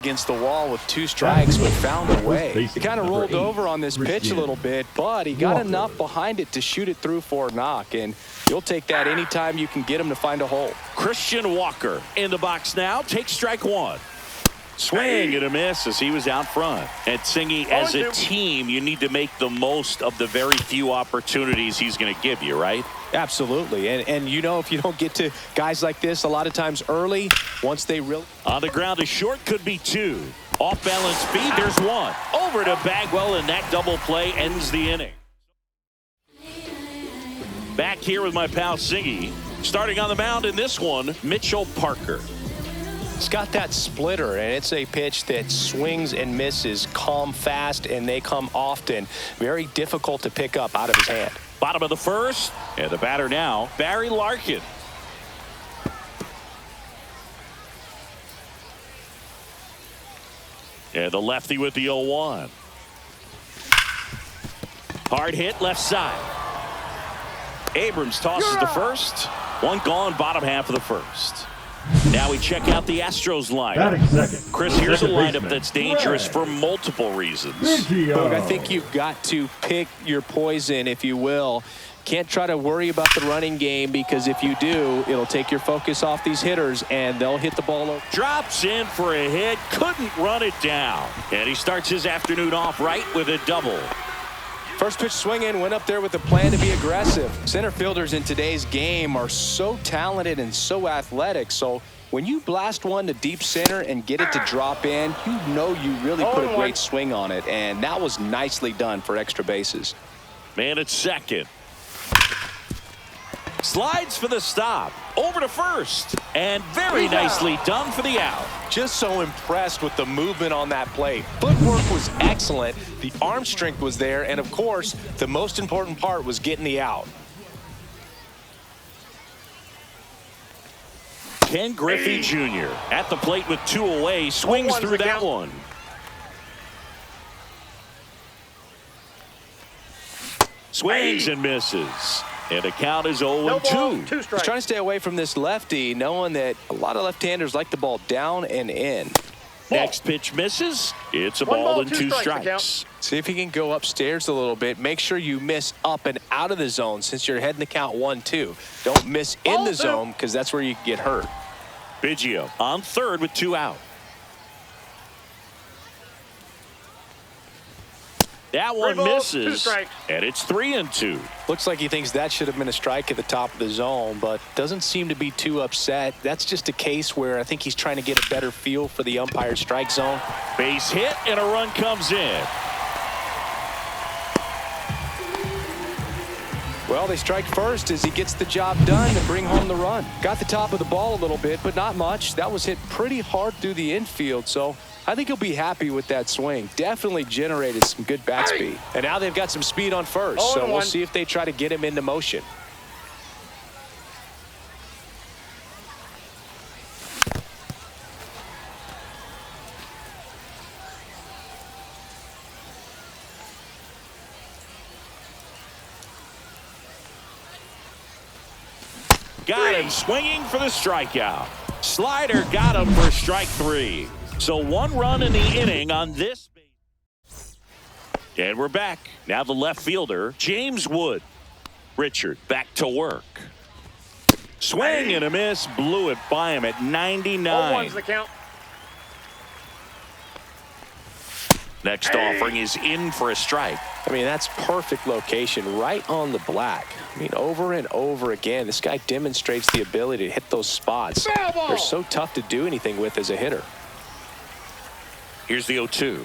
against the wall with 2 strikes, but found a way. He kind of rolled over on this pitch a little bit, but he got enough behind it to shoot it through for a knock, and you'll take that anytime you can get him to find a hole. Christian Walker in the box now. Takes strike 1. Swing and a miss as he was out front. And Singy, as a team, you need to make the most of the very few opportunities he's going to give you, right? Absolutely. And you know, if you don't get to guys like this a lot of times early, once they really... On the ground, a short could be 2. Off balance speed, there's 1. Over to Bagwell, and that double play ends the inning. Back here with my pal Singy. Starting on the mound in this one, Mitchell Parker. It's got that splitter, and it's a pitch that swings and misses, come fast, and they come often. Very difficult to pick up out of his hand. Bottom of the first, and the batter now, Barry Larkin. And the lefty with the 0-1. Hard hit left side. Abrams tosses the first. 1 gone, bottom half of the first. Now we check out the Astros lineup. Chris, here's a lineup that's dangerous for multiple reasons. Look, I think you've got to pick your poison, if you will. Can't try to worry about the running game, because if you do, it'll take your focus off these hitters and they'll hit the ball over. Drops in for a hit, couldn't run it down. And he starts his afternoon off right with a double. First pitch swinging, went up there with a plan to be aggressive. Center fielders in today's game are so talented and so athletic. So when you blast one to deep center and get it to drop in, you know you really put a great swing on it. And that was nicely done for extra bases. Man at second. Slides for the stop. Over to first. And very nicely done for the out. Just so impressed with the movement on that play. Footwork was excellent. The arm strength was there. And, of course, the most important part was getting the out. Ken Griffey Jr. at the plate with 2 away. Swings through that one. Swings and misses. And the count is 0-2. He's trying to stay away from this lefty, knowing that a lot of left-handers like the ball down and in. Next pitch misses. It's a ball and 2 strikes. See if he can go upstairs a little bit. Make sure you miss up and out of the zone since you're heading the count 1-2. Don't miss in the zone, because that's where you get hurt. Biggio on third with 2 out. That one misses, and it's 3-2. Looks like he thinks that should have been a strike at the top of the zone, but doesn't seem to be too upset. That's just a case where I think he's trying to get a better feel for the umpire's strike zone. Base hit, and a run comes in. Well, they strike first as he gets the job done to bring home the run. Got the top of the ball a little bit, but not much. That was hit pretty hard through the infield, so I think he'll be happy with that swing. Definitely generated some good bat speed. And now they've got some speed on first, so we'll see if they try to get him into motion. Got him swinging for the strikeout. Slider got him for strike 3. So 1 run in the inning on this. And we're back. Now the left fielder, James Wood. Richard back to work. Swing and a miss. Blew it by him at 99. 0-1's the count. Next offering is in for a strike. I mean, that's perfect location, right on the black. I mean, over and over again, this guy demonstrates the ability to hit those spots. They're so tough to do anything with as a hitter. Here's the 0-2.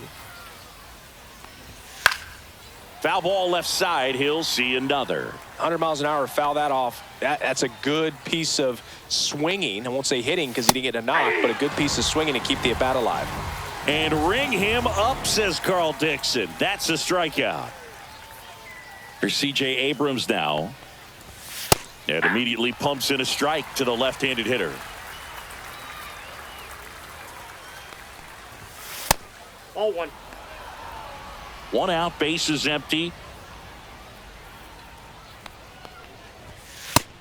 Foul ball left side. He'll see another. 100 miles an hour, foul that off. That's a good piece of swinging. I won't say hitting because he didn't get a knock, but a good piece of swinging to keep the at-bat alive. And ring him up, says Carl Dixon. That's a strikeout. Here's C.J. Abrams now. And immediately pumps in a strike to the left-handed hitter. 0-1. 1 out, base is empty.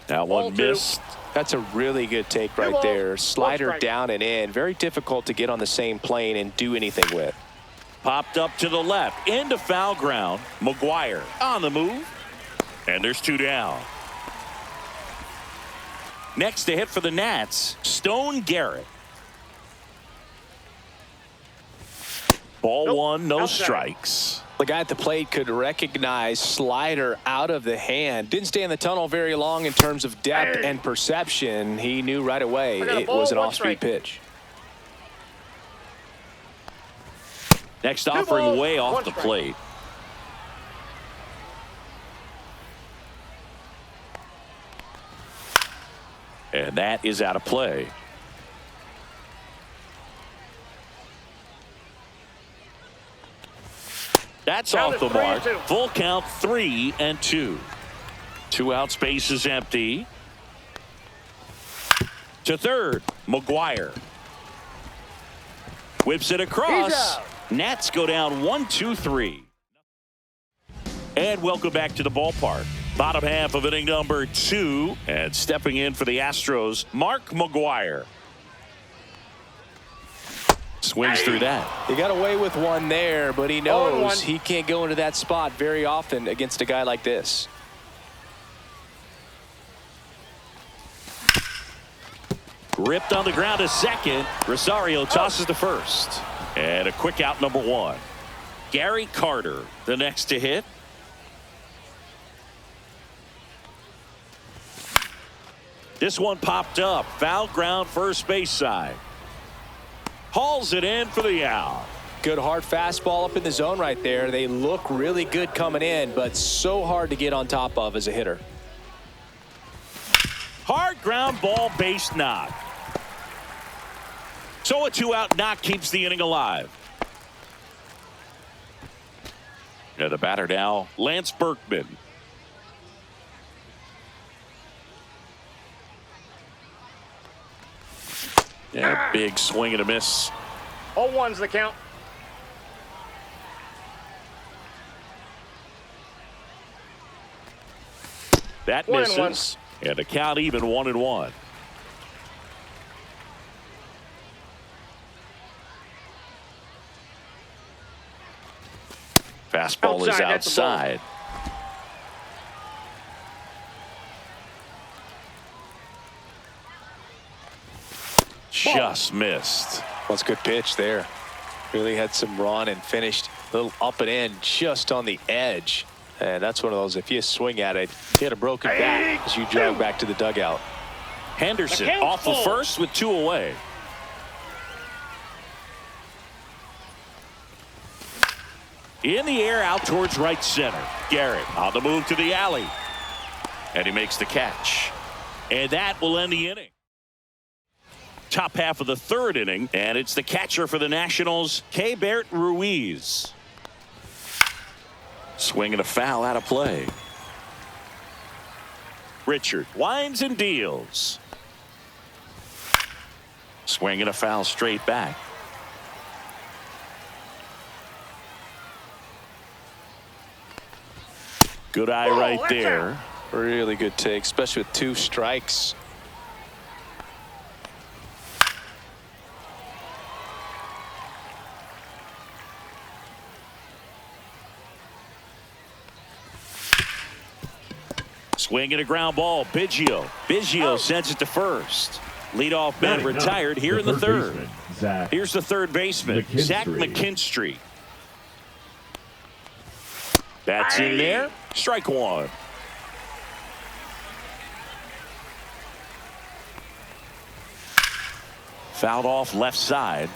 That one missed, That's a really good take right there. Slider down and in. Very difficult to get on the same plane and do anything with. Popped up to the left. Into foul ground. McGuire on the move. And there's 2 down. Next to hit for the Nats, Stone Garrett. Ball one, no strikes. The guy at the plate could recognize slider out of the hand. Didn't stay in the tunnel very long in terms of depth and perception. He knew right away it was an off-speed pitch. Next offering way off the plate. And that is out of play. That's off the mark. Full count, 3-2. 2 outs, base is empty. To third, McGuire. Whips it across. Nats go down 1-2-3. And welcome back to the ballpark. Bottom half of inning number 2. And stepping in for the Astros, Mark McGuire. Swings through that. He got away with one there, but he knows he can't go into that spot very often against a guy like this. Ripped on the ground to second. Rosario tosses to first. And a quick out, number 1. Gary Carter, the next to hit. This one popped up. Foul ground, first base side. Hauls it in for the out. Good hard fastball up in the zone right there. They look really good coming in, but so hard to get on top of as a hitter. Hard ground ball, base knock. So a 2-out knock keeps the inning alive. And the batter now, Lance Berkman. Yeah, big swing and a miss. 0-1's the count. That misses. And the count even 1-1. Fastball is outside. Just missed. That's a good pitch there. Really had some run and finished a little up and in just on the edge. And that's one of those, if you swing at it, hit a broken bat as you jog back to the dugout. Henderson off the first with 2 away. In the air out towards right center. Garrett on the move to the alley. And he makes the catch. And that will end the inning. Top half of the 3rd inning, and it's the catcher for the Nationals, Keibert Ruiz. Swinging a foul out of play. Richard winds and deals. Swinging a foul straight back. Good eye right there. Really good take, especially with 2 strikes. Swinging a ground ball. Biggio sends it to first. Leadoff man retired here in the 3rd. Here's the 3rd baseman, Zach McKinstry. That's in there. Strike 1. Fouled off left side.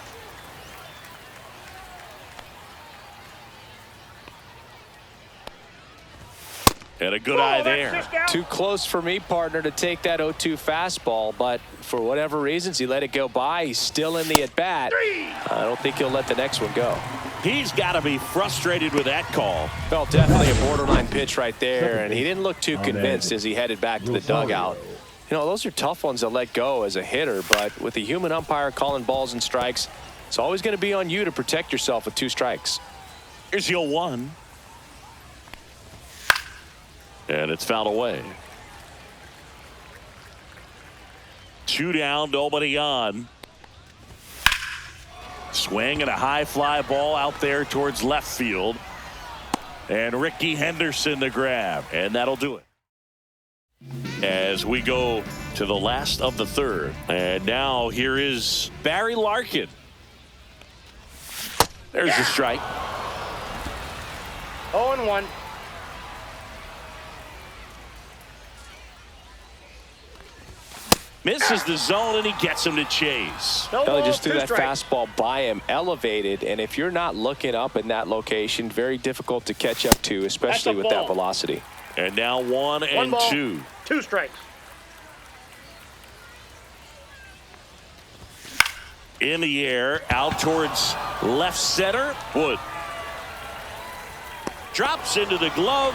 And a good eye there. Too close for me, partner, to take that 0-2 fastball, but for whatever reasons, he let it go by. He's still in the at-bat. I don't think he'll let the next one go. He's got to be frustrated with that call. Well, definitely a borderline pitch right there, and he didn't look too convinced as he headed back to the dugout. You know, those are tough ones to let go as a hitter, but with a human umpire calling balls and strikes, it's always going to be on you to protect yourself with 2 strikes. Here's the 0-1. And it's fouled away. 2 down, nobody on. Swing and a high fly ball out there towards left field. And Ricky Henderson the grab. And that'll do it. As we go to the last of the third. And now here is Barry Larkin. There's the strike. 0-1. Misses the zone, and he gets him to chase. No Kelly ball, just threw 2 that strikes. fastball by him, elevated, and if you're not looking up in that location, very difficult to catch up to, especially with that ball. velocity. And now 1 and ball, 2. 2 strikes. In the air, out towards left center. Wood drops into the glove,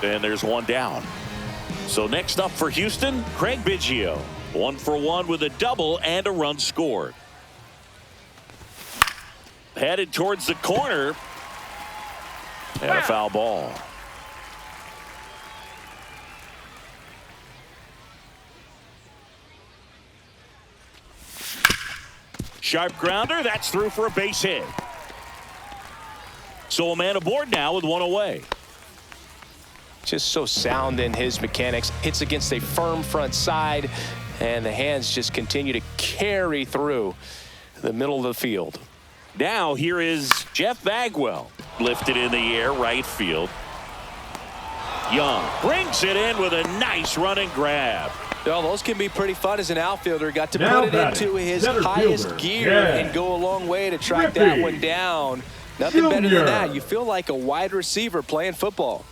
and there's 1 down. So next up for Houston, Craig Biggio. 1 for 1 with a double and a run scored. Headed towards the corner. And a foul ball. Sharp grounder. That's through for a base hit. So a man aboard now with 1 away. Just so sound in his mechanics. Hits against a firm front side, and the hands just continue to carry through the middle of the field. Now here is Jeff Bagwell. Lifted in the air, right field. Young brings it in with a nice running grab. Well, those can be pretty fun as an outfielder. Got to Now put it batting, into his center highest fielder, gear yeah. and go a long way to track Rippy that one down. Nothing better Junior. than that. You feel like a wide receiver playing football.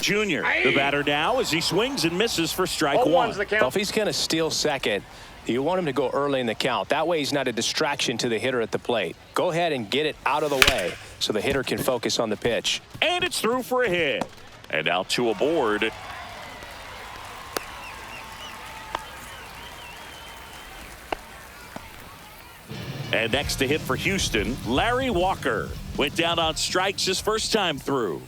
Junior, the batter now as he swings and misses for strike 1. 0-1's the Well, count. if he's going to steal second, you want him to go early in the count. That way he's not a distraction to the hitter at the plate. Go ahead and get it out of the way so the hitter can focus on the pitch. And it's through for a hit. And now 2 aboard. And next to hit for Houston, Larry Walker. Went down on strikes his first time through.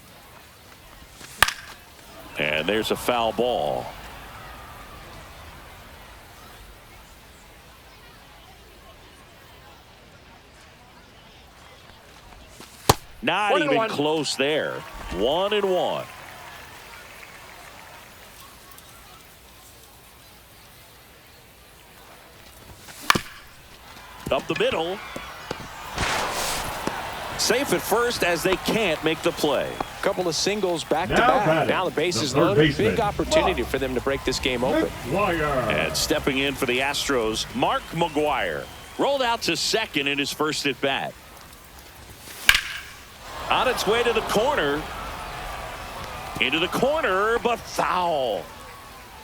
And there's a foul ball. Not 1 and even 1. close there. 1-1. Up the middle. Safe at first as they can't make the play. A couple of singles back to Now back. batting, Now the base is the third loaded. baseman. Big opportunity for them to break this game open. McGuire. And stepping in for the Astros, Mark McGuire. Rolled out to second in his first at bat. On its way to the corner. Into the corner, but foul.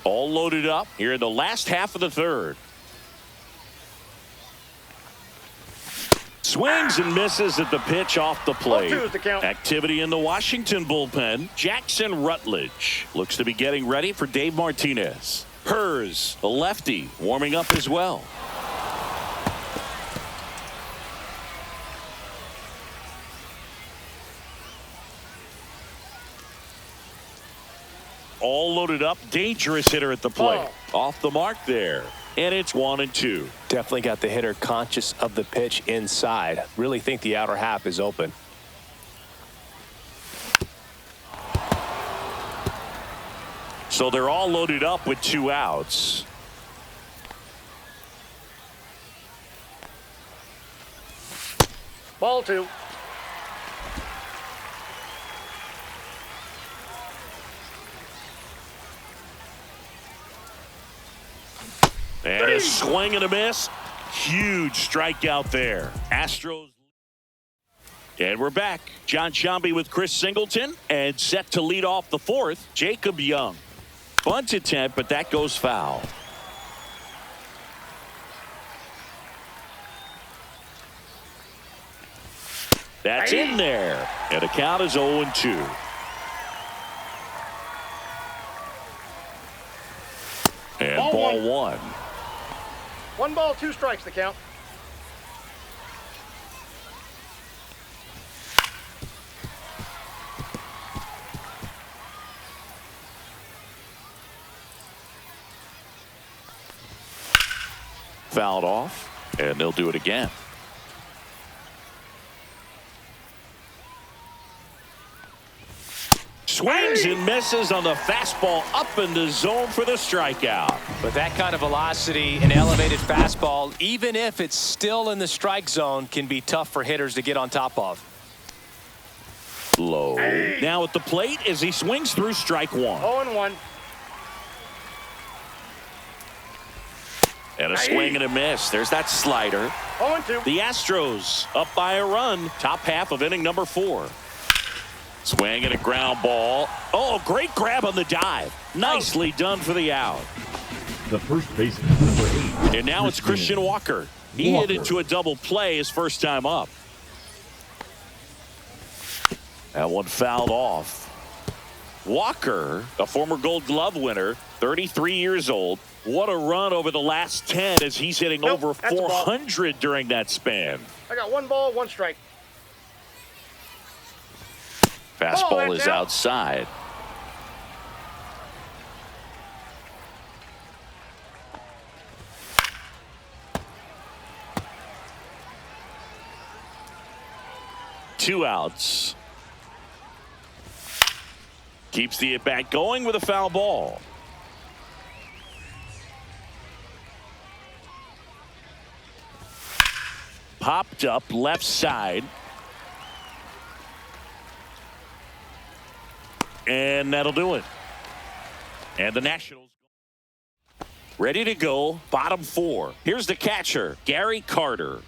All loaded up here in the last half of the third. Swings and misses at the pitch off the plate. 0-2's the count. Activity in the Washington bullpen. Jackson Rutledge looks to be getting ready for Dave Martinez. Hers, the lefty, warming up as well. All loaded up. Dangerous hitter at the plate. Off the mark there. And it's 1-2. Definitely got the hitter conscious of the pitch inside. Really think the outer half is open. So they're all loaded up with 2 outs. Ball 2. And a swing and a miss. Huge strikeout there. Astros. And we're back. John Sciambi with Chris Singleton. And set to lead off the 4th, Jacob Young. Bunt attempt, but that goes foul. That's in there. And the count is 0-2. And ball 1. 1 ball, 2 strikes the count. fouled off, and they'll do it again. Swings and misses on the fastball up in the zone for the strikeout. But that kind of velocity, an elevated fastball, even if it's still in the strike zone, can be tough for hitters to get on top of. Low. Now at the plate as he swings through strike one. 0-1. And a swing and a miss. There's that slider. 0-2. The Astros up by a run. Top half of inning number 4. Swing and a ground ball. Oh, great grab on the dive. Nicely done for the out. The first baseman, number 8. And now it's Christian Walker. He hit into a double play his first time up. That one fouled off. Walker, a former Gold Glove winner, 33 years old. What a run over the last 10 as he's hitting over 400 during that span. I got 1 ball, 1 strike. Fastball is outside. Two outs. Keeps the at-bat going with a foul ball. Popped up left side. And that'll do it. And the Nationals ready to go. Bottom 4. Here's the catcher, Gary Carter.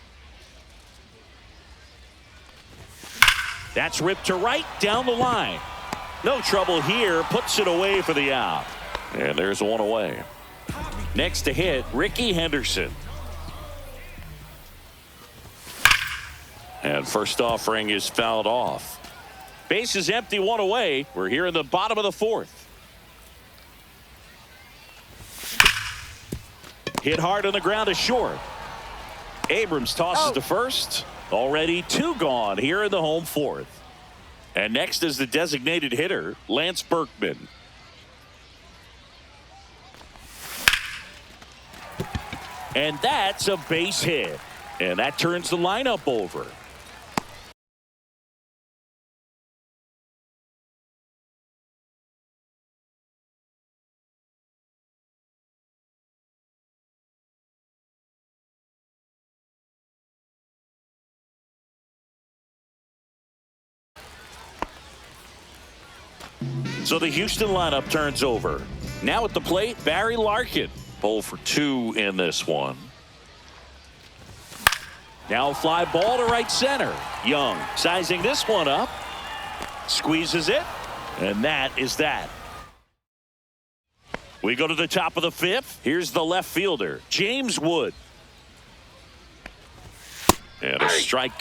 That's ripped to right down the line. No trouble here. Puts it away for the out. And there's one away. Next to hit, Ricky Henderson. And first offering is fouled off. Base is empty, 1 away. We're here in the bottom of the 4th. Hit hard on the ground to short. Abrams tosses to first. Already 2 gone here in the home 4th. And next is the designated hitter, Lance Berkman. And that's a base hit. And that turns the lineup over. So the Houston lineup turns over. Now at the plate, Barry Larkin. 0 for 2 in this one. Now a fly ball to right center. Young sizing this one up. Squeezes it. And that is that. We go to the top of the 5th. Here's the left fielder, James Wood. And a strike.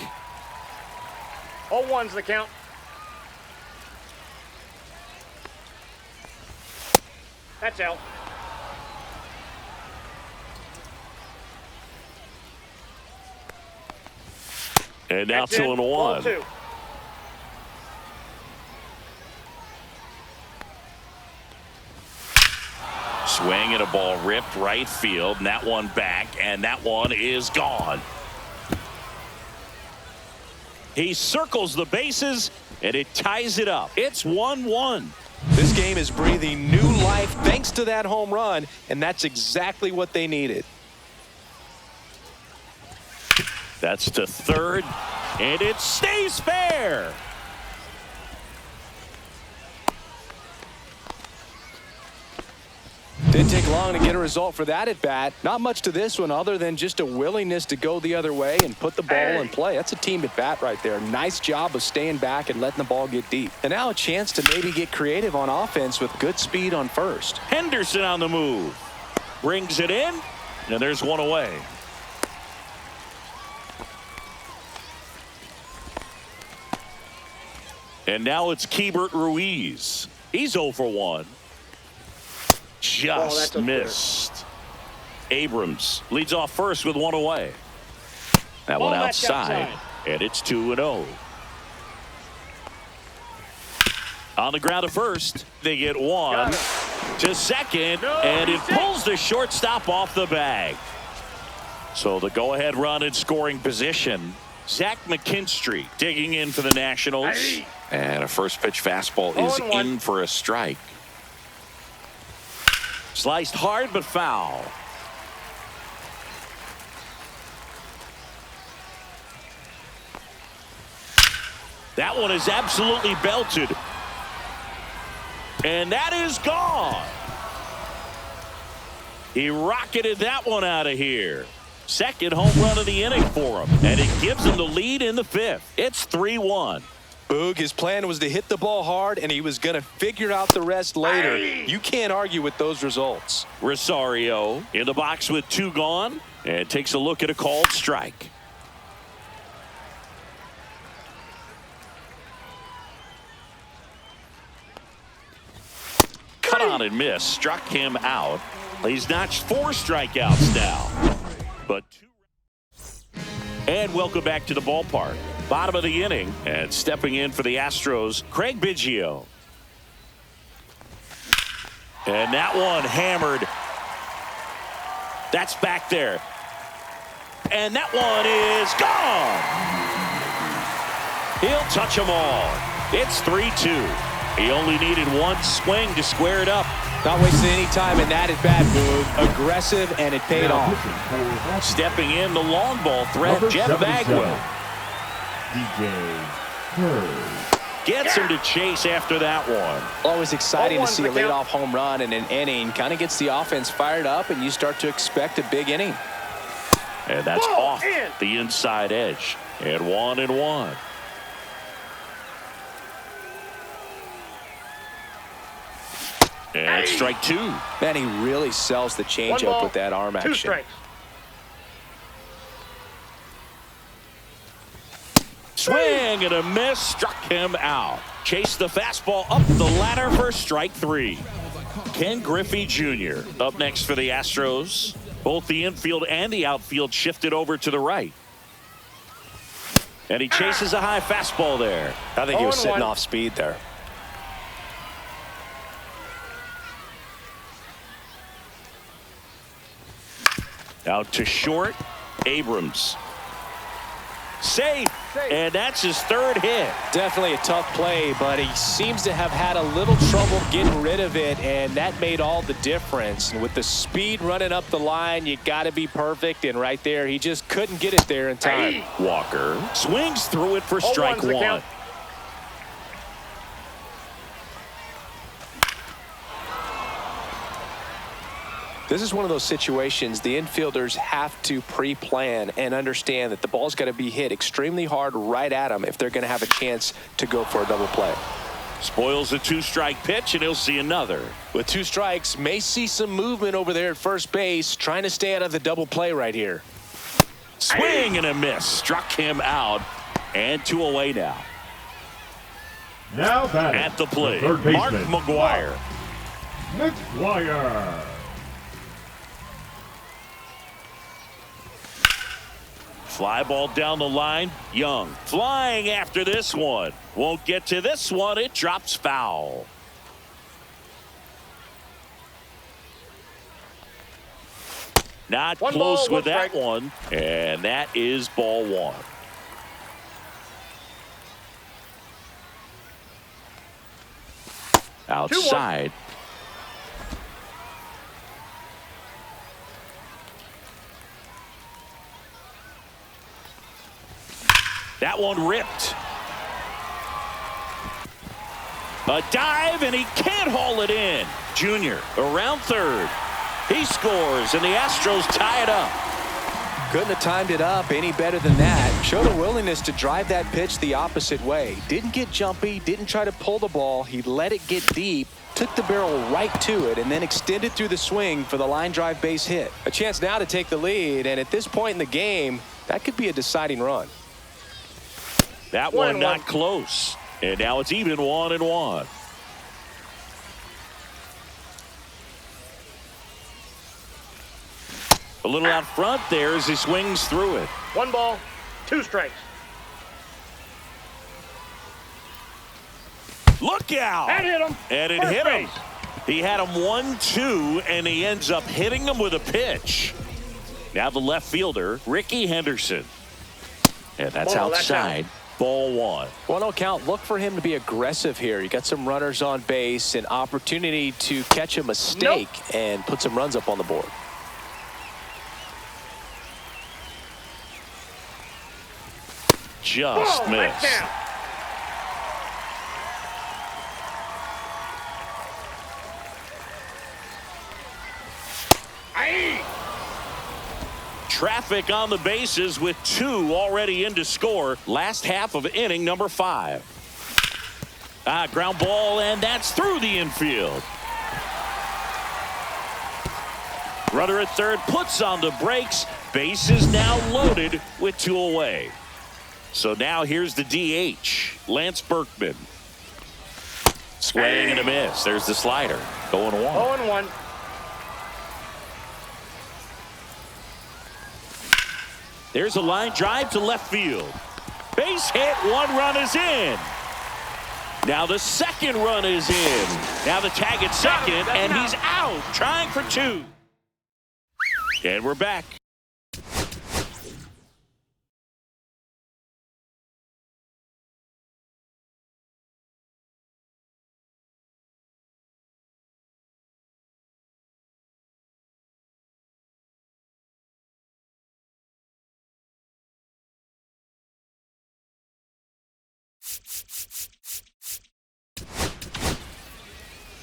0-1's the count. That's out. And now 2-1. 2. Swing and a ball ripped right field, and that one back, and that one is gone. He circles the bases, and it ties it up. It's 1-1. This game is breathing new life thanks to that home run, and that's exactly what they needed. That's to third, and it stays fair. Didn't take long to get a result for that at bat. Not much to this one other than just a willingness to go the other way and put the ball in play. That's a team at bat right there. Nice job of staying back and letting the ball get deep. And now a chance to maybe get creative on offense with good speed on first. Henderson on the move. Brings it in, and there's one away. And now it's Keibert Ruiz. He's 0 for 1. Just missed. Abrams leads off first with one away. That one outside. And it's 2-0. On the ground to first. They get one to second. And it pulls the shortstop off the bag. So the go-ahead run in scoring position. Zach McKinstry digging in for the Nationals. And a first pitch fastball is in for a strike. Sliced hard but foul. That one is absolutely belted. And that is gone. He rocketed that one out of here. Second home run of the inning for him. And it gives him the lead in the fifth. It's 3-1. Boog, his plan was to hit the ball hard, and he was going to figure out the rest later. You can't argue with those results. Rosario in the box with 2 gone. And takes a look at a called strike. Cut on and miss. Struck him out. He's notched 4 strikeouts now. But 2. And welcome back to the ballpark. Bottom of the inning. And stepping in for the Astros, Craig Biggio. And that one hammered. That's back there. And that one is gone. He'll touch them all. It's 3-2. He only needed 1 swing to square it up. Not wasting any time, and that is bad, Boog. Aggressive, and it paid off. Stepping in, the long ball threat, Jeff Bagwell. Gets him to chase after that one. Always exciting to see a leadoff home run in an inning. Kind of gets the offense fired up, and you start to expect a big inning. And that's off the inside edge. And 1-1. And strike 2. Man, he really sells the changeup with that arm action. 2 strikes. Swing and a miss. Struck him out. Chased the fastball up the ladder for strike 3. Ken Griffey Jr. up next for the Astros. Both the infield and the outfield shifted over to the right. And he chases a high fastball there. I think he was sitting off speed there. Out to short. Abrams. Safe. And that's his 3rd hit. Definitely a tough play, but he seems to have had a little trouble getting rid of it, and that made all the difference. And with the speed running up the line, you got to be perfect, and right there, he just couldn't get it there in time. Walker swings through it for strike 1. This is one of those situations the infielders have to pre-plan and understand that the ball's got to be hit extremely hard right at them if they're going to have a chance to go for a double play. Spoils a 2-strike pitch, and he'll see another. With 2 strikes, may see some movement over there at first base, trying to stay out of the double play right here. Swing and a miss. Struck him out, and 2 away now. Now batting at the plate, Mark McGwire. Fly ball down the line. Young flying after this one. Won't get to this one. It drops foul. Not close with that one. And that is ball 1. Outside. That one ripped. A dive, and he can't haul it in. Junior around 3rd. He scores, and the Astros tie it up. Couldn't have timed it up any better than that. Showed a willingness to drive that pitch the opposite way. Didn't get jumpy, didn't try to pull the ball. He let it get deep, took the barrel right to it, and then extended through the swing for the line drive base hit. A chance now to take the lead, and at this point in the game, that could be a deciding run. That one not close. And now it's even 1-1. A little out front there as he swings through it. 1 ball, 2 strikes. Look out! That hit him. And it hit him. He had him 1-2, and he ends up hitting him with a pitch. Now the left fielder, Ricky Henderson. And that's Ball, outside. Ball one. 1-0 count. Look for him to be aggressive here. You got some runners on base, an opportunity to catch a mistake and put some runs up on the board. Just missed. Traffic on the bases with 2 already in to score. Last half of inning number 5. Ground ball, and that's through the infield. Runner at third puts on the brakes. Base is now loaded with 2 away. So now here's the DH, Lance Berkman. Swing and a miss. There's the slider. 0-1. 0-1. There's a line drive to left field. Base hit. 1 run is in. Now the second run is in. Now the tag at second, and he's out, trying for 2. And we're back.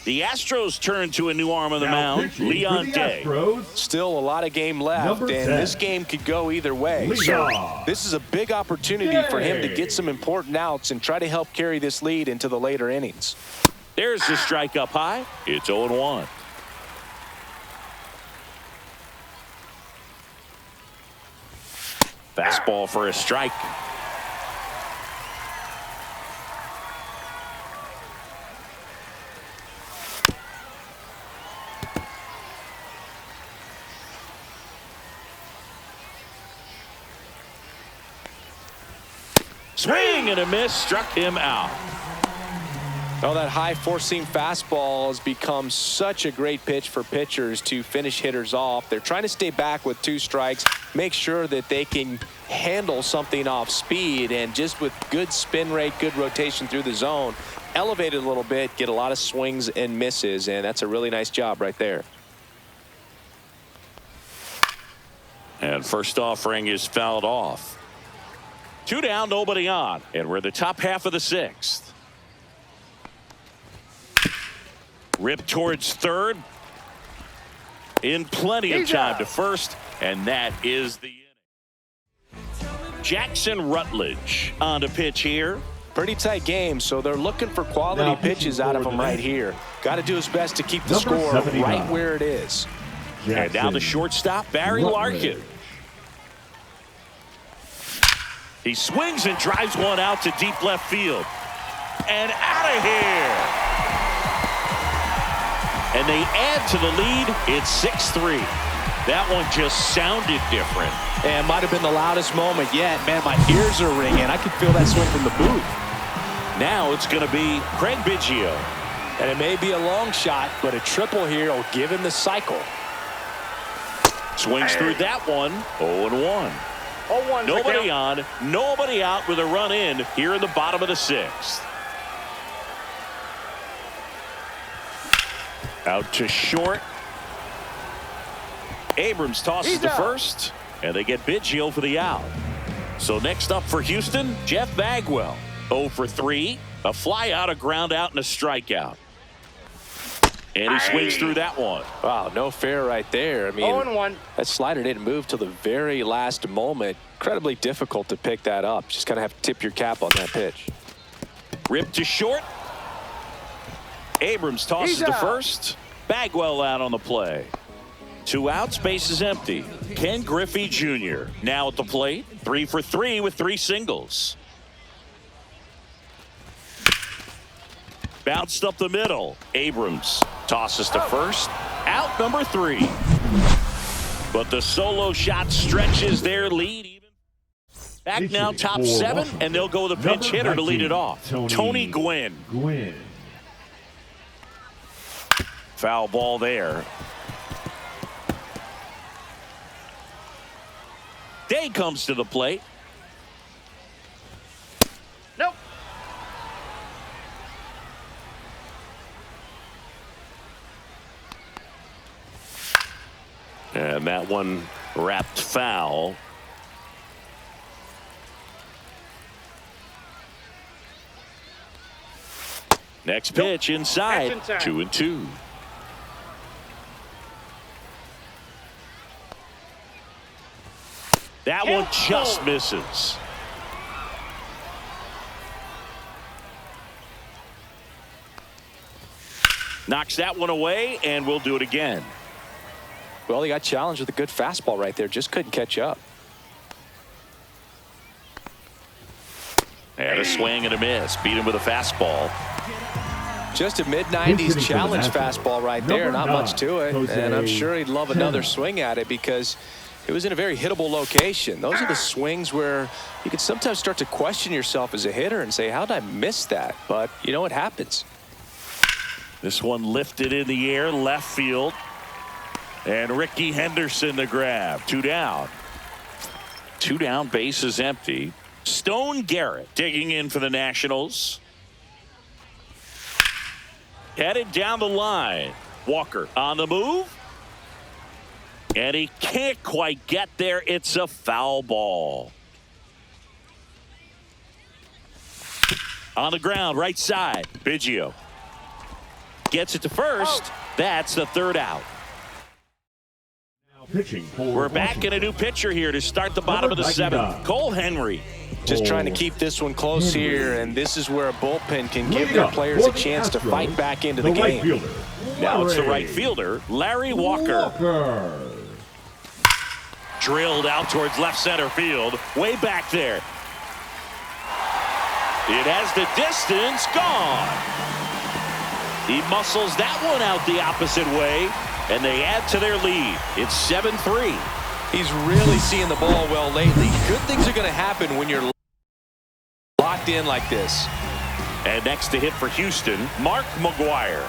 The Astros turn to a new arm on the mound, Leon Day. Still a lot of game left, and this game could go either way. So this is a big opportunity for him to get some important outs and try to help carry this lead into the later innings. There's the strike up high. It's 0-1. Fastball for a strike. Swing and a miss, struck him out. Oh, that high four-seam fastball has become such a great pitch for pitchers to finish hitters off. They're trying to stay back with 2 strikes, make sure that they can handle something off speed, and just with good spin rate, good rotation through the zone, elevate it a little bit, get a lot of swings and misses, and that's a really nice job right there. And first offering is fouled off. 2 down, nobody on, and we're the top half of the 6th. Rip towards third. In plenty of time to first, and that is the inning. Jackson Rutledge on to pitch here. Pretty tight game, so they're looking for quality pitches out of him right here. Got to do his best to keep the score right where it is. And now the shortstop, Barry Larkin. He swings and drives one out to deep left field. And out of here. And they add to the lead. It's 6-3. That one just sounded different. And might have been the loudest moment yet. Man, my ears are ringing. I could feel that swing from the booth. Now it's going to be Craig Biggio. And it may be a long shot, but a triple here will give him the cycle. Swings through that one. 0-1. Nobody on, nobody out with a run in here in the bottom of the 6th. Out to short. Abrams tosses to first, and they get Biggio for the out. So next up for Houston, Jeff Bagwell. 0 for 3, a fly out, a ground out, and a strikeout. And he swings through that one. Wow, no fair right there. I mean, 0-1. That slider didn't move till the very last moment. Incredibly difficult to pick that up. Just kind of have to tip your cap on that pitch. Rip to short. Abrams tosses to first. Bagwell out on the play. 2 outs, base is empty. Ken Griffey Jr. now at the plate. 3 for 3 with 3 singles. Bounced up the middle. Abrams tosses to first. Out number 3. But the solo shot stretches their lead. Back now top 7, and they'll go with a pinch hitter to lead it off. Tony Gwynn. Foul ball there. Day comes to the plate. Nope. And that one wrapped foul. Next pitch inside. 2-2. That one just misses. Knocks that one away, and we'll do it again. Well, he got challenged with a good fastball right there. Just couldn't catch up. And a swing and a miss. Beat him with a fastball. Just a mid-90s challenge fastball right there. Not much to it. And I'm sure he'd love another swing at it because it was in a very hittable location. Those are the swings where you can sometimes start to question yourself as a hitter and say, how did I miss that? But, you know, it happens. This one lifted in the air, left field. And Ricky Henderson the grab. 2 down. 2 down, base is empty. Stone Garrett digging in for the Nationals. Headed down the line. Walker on the move. And he can't quite get there. It's a foul ball. On the ground, right side. Biggio gets it to first. That's the 3rd out. We're back in a new pitcher here to start the bottom of the 7th. Cole Henry. Just trying to keep this one close here, and this is where a bullpen can give their players a chance to fight back into the game. Now it's the right fielder, Larry Walker. Drilled out towards left center field. Way back there. It has the distance. Gone. He muscles that one out the opposite way, and they add to their lead. It's 7-3. He's really seeing the ball well lately. Good things are going to happen when you're locked in like this. And next to hit for Houston, Mark McGwire.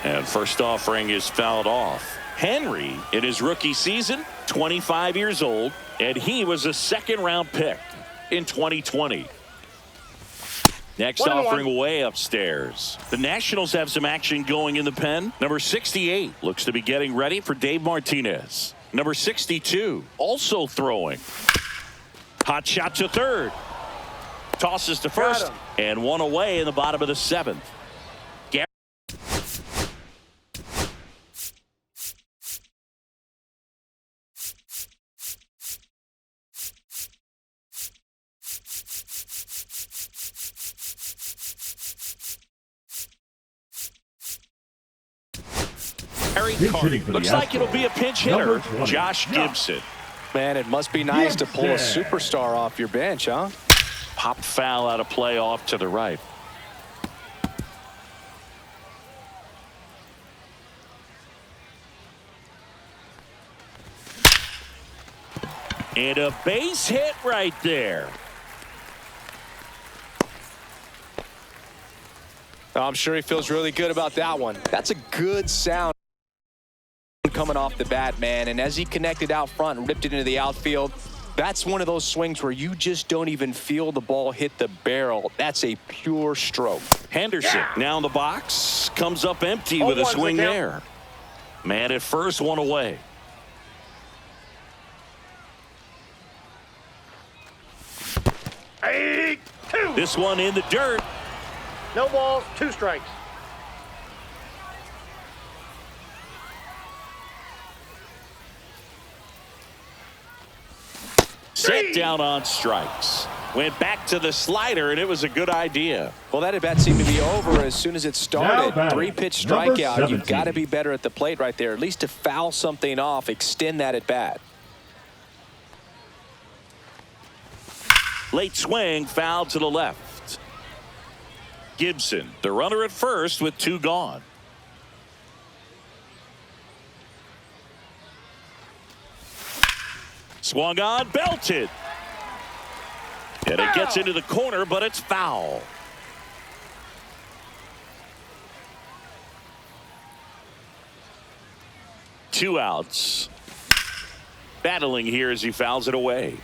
And first offering is fouled off. Henry, in his rookie season, 25 years old, and he was a 2nd-round pick in 2020. Next offering way upstairs. The Nationals have some action going in the pen. Number 68 looks to be getting ready for Dave Martinez. Number 62 also throwing. Hot shot to 3rd. Tosses to 1st. And one away in the bottom of the 7th. Looks like it'll be a pinch hitter, Josh Gibson. Man, it must be nice to pull a superstar off your bench, huh? Popped foul out of play off to the right. And a base hit right there. I'm sure he feels really good about that one. That's a good sound coming off the bat, man. And as he connected out front and ripped it into the outfield, that's one of those swings where you just don't even feel the ball hit the barrel. That's a pure stroke. Henderson now in the box. Comes up empty with a swing there. Man at first, one away. This one in the dirt. No balls, 2 strikes. Set down on strikes. Went back to the slider, and it was a good idea. Well, that at bat seemed to be over as soon as it started. 3-pitch strikeout. You've got to be better at the plate right there, at least to foul something off, extend that at bat. Late swing, foul to the left. Gibson, the runner at first with 2 gone. Swung on, belted. And it gets into the corner, but it's foul. 2 outs. Battling here as he fouls it away.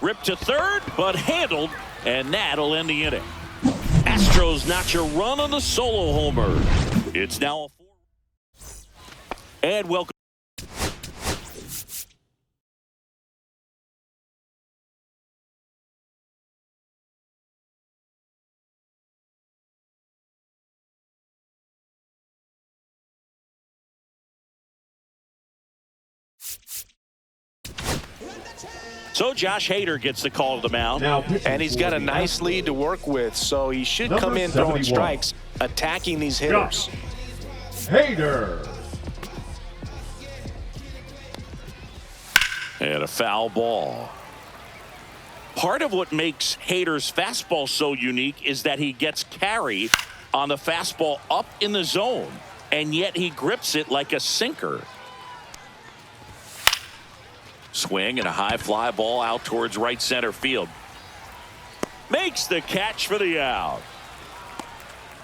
Ripped to third, but handled, and that'll end the inning. Astros notch a run on the solo homer. It's now a 4. And welcome. So Josh Hader gets the call to the mound. And he's got a nice lead to work with, so he should come in throwing strikes, attacking these hitters. Hader. And a foul ball. Part of what makes Hader's fastball so unique is that he gets carry on the fastball up in the zone, and yet he grips it like a sinker. Swing and a high fly ball out towards right center field. Makes the catch for the out.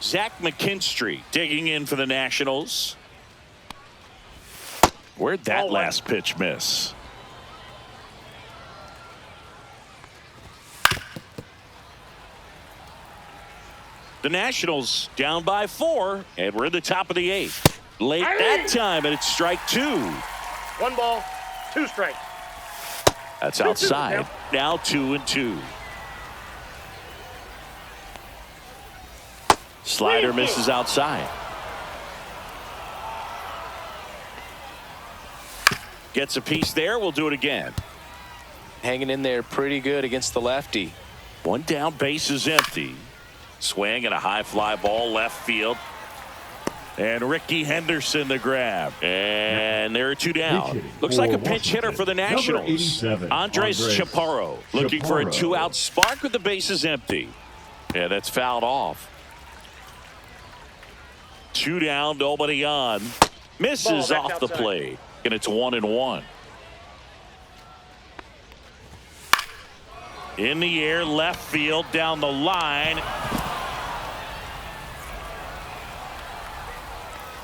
Zach McKinstry digging in for the Nationals. Where'd that last pitch miss? The Nationals down by 4, and we're in the top of the 8th. Late that time, and it's strike 2. 1 ball, 2 strikes. That's outside. Now 2-2. Slider misses outside. Gets a piece there. We'll do it again. Hanging in there pretty good against the lefty. 1 down, base is empty. Swing and a high fly ball left field. And Ricky Henderson the grab. And there are 2 down. Looks like a pinch hitter for the Nationals. Andres Chaparro looking for a 2-out spark with the bases empty. Yeah, that's fouled off. 2 down, nobody on. Misses off the plate. And it's 1-1. In the air, left field, down the line.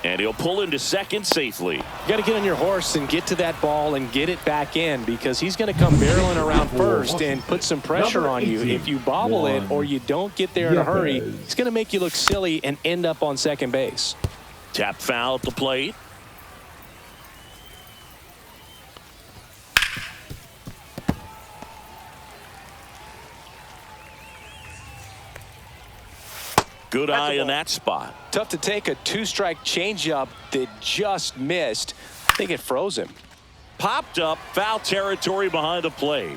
And he'll pull into second safely. You got to get on your horse and get to that ball and get it back in, because he's going to come barreling around first and put some pressure on you. If you bobble it or you don't get there in a hurry, it's going to make you look silly and end up on second base. Tap foul at the plate. Good eye in that spot. Tough to take a 2-strike changeup that just missed. I think it froze him. Popped up, foul territory behind the plate.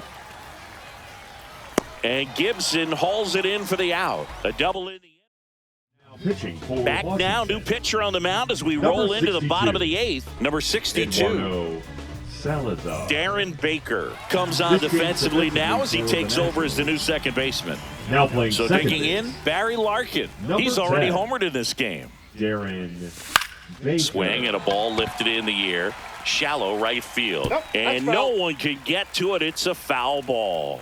And Gibson hauls it in for the out. A double in the Pitching back now, new pitcher on the mound as we roll into the bottom of the 8th. Number 62. Salazar. Darren Baker comes on defensively now as he takes over as the new second baseman. Now playing so digging in, Barry Larkin. He's already homered in this game. Darren Baker. Swing and a ball lifted in the air. Shallow right field. Nope, and no one can get to it. It's a foul ball.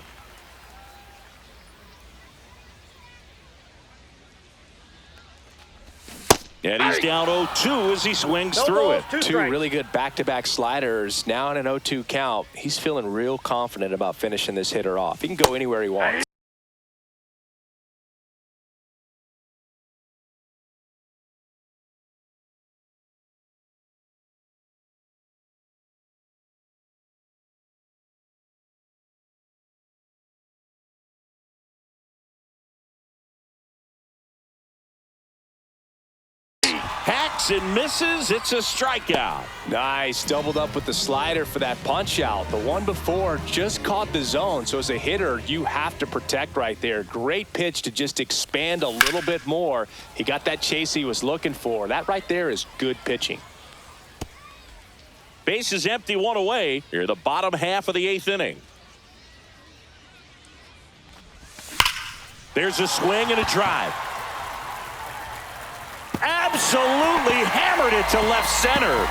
And he's down 0-2 as he swings through it. 2 really good back-to-back sliders. Now in an 0-2 count. He's feeling real confident about finishing this hitter off. He can go anywhere he wants. Hacks and misses. It's a strikeout. Nice. Doubled up with the slider for that punch out. The one before just caught the zone. So as a hitter, you have to protect right there. Great pitch to just expand a little bit more. He got that chase he was looking for. That right there is good pitching. Base is empty, 1 away. Here, the bottom half of the 8th inning. There's a swing and a drive. Absolutely hammered it to left center.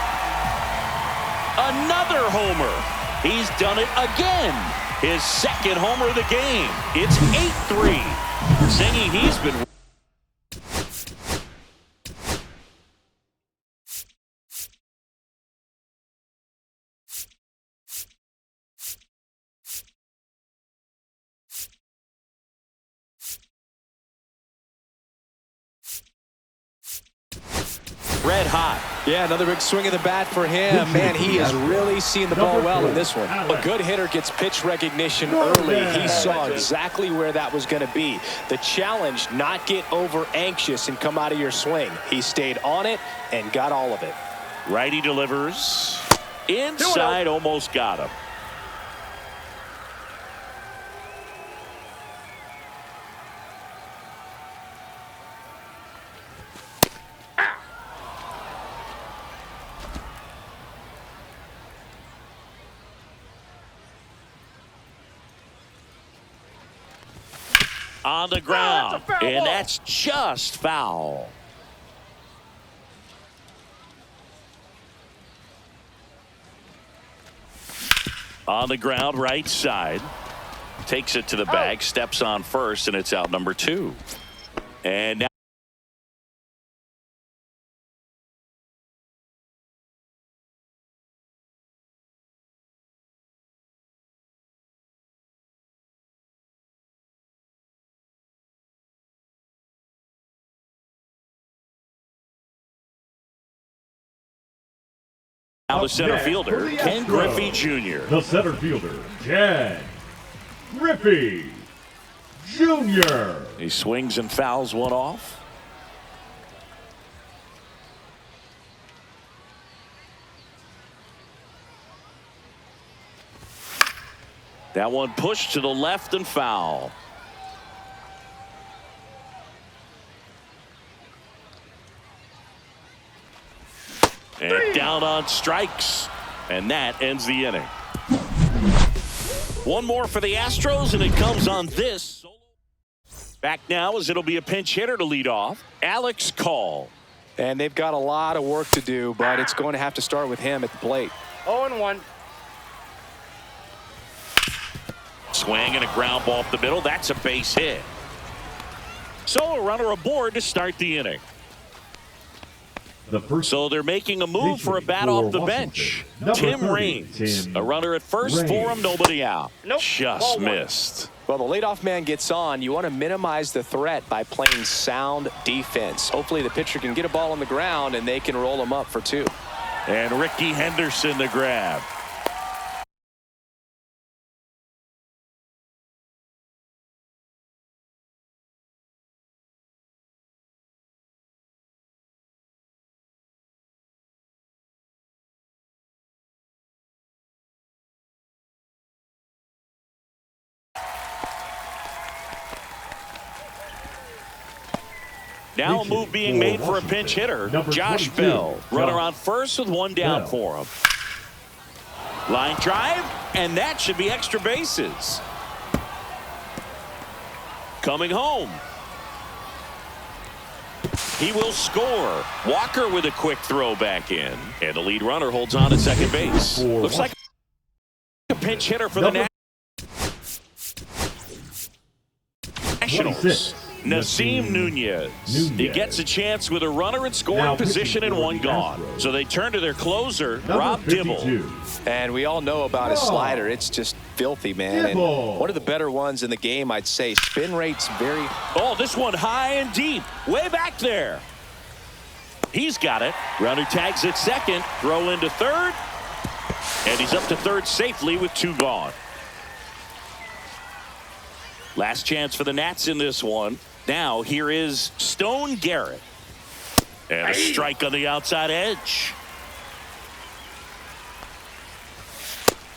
Another homer. He's done it again. His second homer of the game. It's 8-3. Zingy, he's been... red hot. Yeah, another big swing of the bat for him. Man, he is really seeing the ball well in this one. A good hitter gets pitch recognition early. He saw exactly where that was going to be. The challenge, not get over anxious and come out of your swing. He stayed on it and got all of it. Righty delivers. Inside, almost got him. On the ground, and that's just foul. On the ground, right side. Takes it to the bag, steps on first, and it's out number 2. And now the center fielder, Ken Griffey Jr. The center fielder, Ken Griffey Jr. He swings and fouls one off. That one pushed to the left and foul. And down on strikes. And that ends the inning. One more for the Astros, and it comes on this. Back now as it'll be a pinch hitter to lead off. Alex Call. And they've got a lot of work to do, but it's going to have to start with him at the plate. 0-1. Swing and a ground ball up the middle. That's a base hit. So a runner aboard to start the inning. So they're making a move for a bat off the bench. Tim Raines. A runner at first for him, nobody out. Just missed. Well, the leadoff man gets on. You want to minimize the threat by playing sound defense. Hopefully the pitcher can get a ball on the ground and they can roll him up for 2. And Ricky Henderson the grab. Now a move being made for a pinch hitter, Josh Bell. Runner on first with one down for him. Line drive, and that should be extra bases. Coming home. He will score. Walker with a quick throw back in. And the lead runner holds on at second base. Looks like a pinch hitter for the Nationals. Nasim Nunez. He gets a chance with a runner in scoring position and one gone. So they turn to their closer, Rob Dibble. And we all know about his slider. It's just filthy, man. And one of the better ones in the game, I'd say. Spin rate's very... Oh, this one high and deep. Way back there. He's got it. Runner tags at second. Throw into third. And he's up to third safely with 2 gone. Last chance for the Nats in this one. Now here is Stone Garrett. And a strike on the outside edge.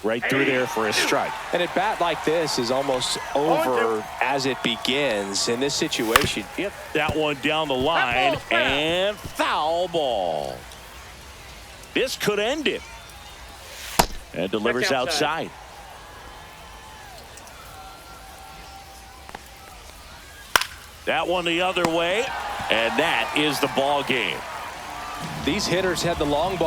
Right through there for a strike. And a bat like this is almost over as it begins in this situation. Hit that one down the line and foul ball. This could end it. And delivers outside. That one the other way, and that is the ball game. These hitters had the long ball.